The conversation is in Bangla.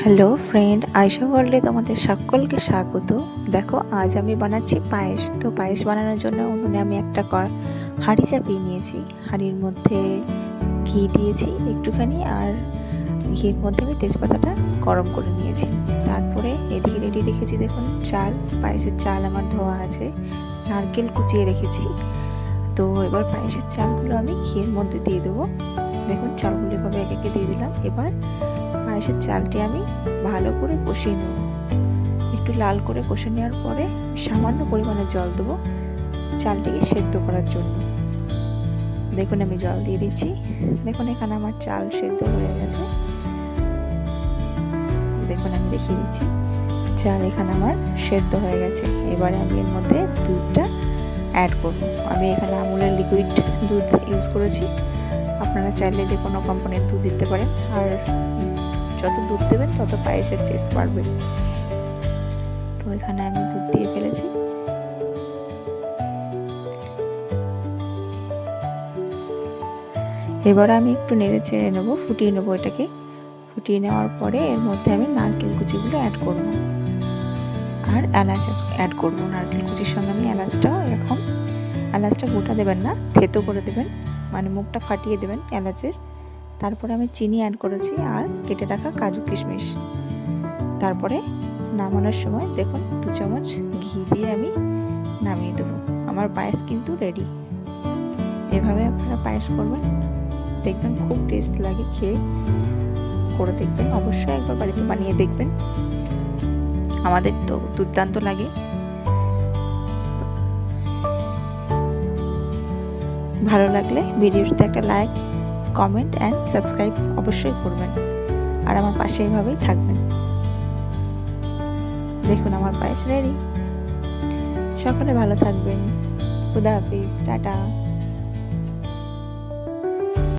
হ্যালো ফ্রেন্ড, আয়শা ওয়ার্ল্ডে তোমাদের সকলকে স্বাগত। দেখো, আজ আমি বানাচ্ছি পায়েস। তো পায়েস বানানোর জন্য উনুনে আমি একটা হাঁড়ি চাপিয়ে নিয়েছি। হাঁড়ির মধ্যে ঘি দিয়েছি একটুখানি, আর ঘির মধ্যে আমি তেজপাতাটা গরম করে নিয়েছি। তারপরে এদিকে রেডি রেখেছি, দেখুন চাল, পায়েসের চাল আমার ধোয়া আছে, নারকেল কুচিয়ে রেখেছি। তো এবার পায়েসের চালগুলো আমি ঘিয়ের মধ্যে দিয়ে দেবো। দেখুন চালগুলো এভাবে এক একে দিয়ে দিলাম। এবার পায়েসের চালটি আমি ভালো করে কষিয়ে নেব। একটু লাল করে কষে নেওয়ার পরে সামান্য পরিমাণে জল দেবো চালটিকে সেদ্ধ করার জন্য। দেখুন আমি জল দিয়ে দিচ্ছি। দেখুন এখানে আমার চাল সেদ্ধ হয়ে গেছে। দেখুন আমি দেখিয়ে দিচ্ছি, চাল এখানে আমার সেদ্ধ হয়ে গেছে। এবারে আমি এর মধ্যে দুধটা অ্যাড করব। আমি এখানে আমুলের লিকুইড দুধ ইউজ করেছি। আপনারা চাইলে যে কোনো কোম্পানির দুধ দিতে পারেন, আর যত দুধ দেবেন তত পায়েসের টেস্ট বাড়বে। তো এখানে আমি দুধ দিয়ে ফেলেছি। এবার আমি একটু নেড়ে চেড়ে নেবো, ফুটিয়ে নেবো এটাকে। ফুটিয়ে নেওয়ার পরে এর মধ্যে আমি নারকেল কুচিগুলো অ্যাড করব, আর এলাচ অ্যাড করব। নারকেল কুচির সঙ্গে আমি এলাচটা গোটা দেবেন না, থেতো করে দেবেন, মানে মুখটা ফাটিয়ে দেবেন এলাচের। তারপরে আমি চিনি অ্যাড করেছি আর কেটে রাখা কাজু কিশমিশ। তারপরে নামানোর সময় দেখুন 2 চামচ ঘি দিয়ে আমি নামিয়ে দেবো। আমার পায়েস কিন্তু রেডি। এভাবে আপনারা পায়েস করবেন, দেখবেন খুব টেস্ট লাগে। খেয়ে করে দেখবেন, অবশ্যই একবার বাড়িতে বানিয়ে দেখবেন। আমাদের তো দুর্দান্ত লাগে। ভালো লাগলে ভিডিওটিতে একটা লাইক, কমেন্ট অ্যান্ড সাবস্ক্রাইব অবশ্যই করবেন, আর আমার পাশে এইভাবেই থাকবেন। দেখুন আমার পায়েস রেডি। সকলে ভালো থাকবেন। খুদা হাফিজ, টাটা।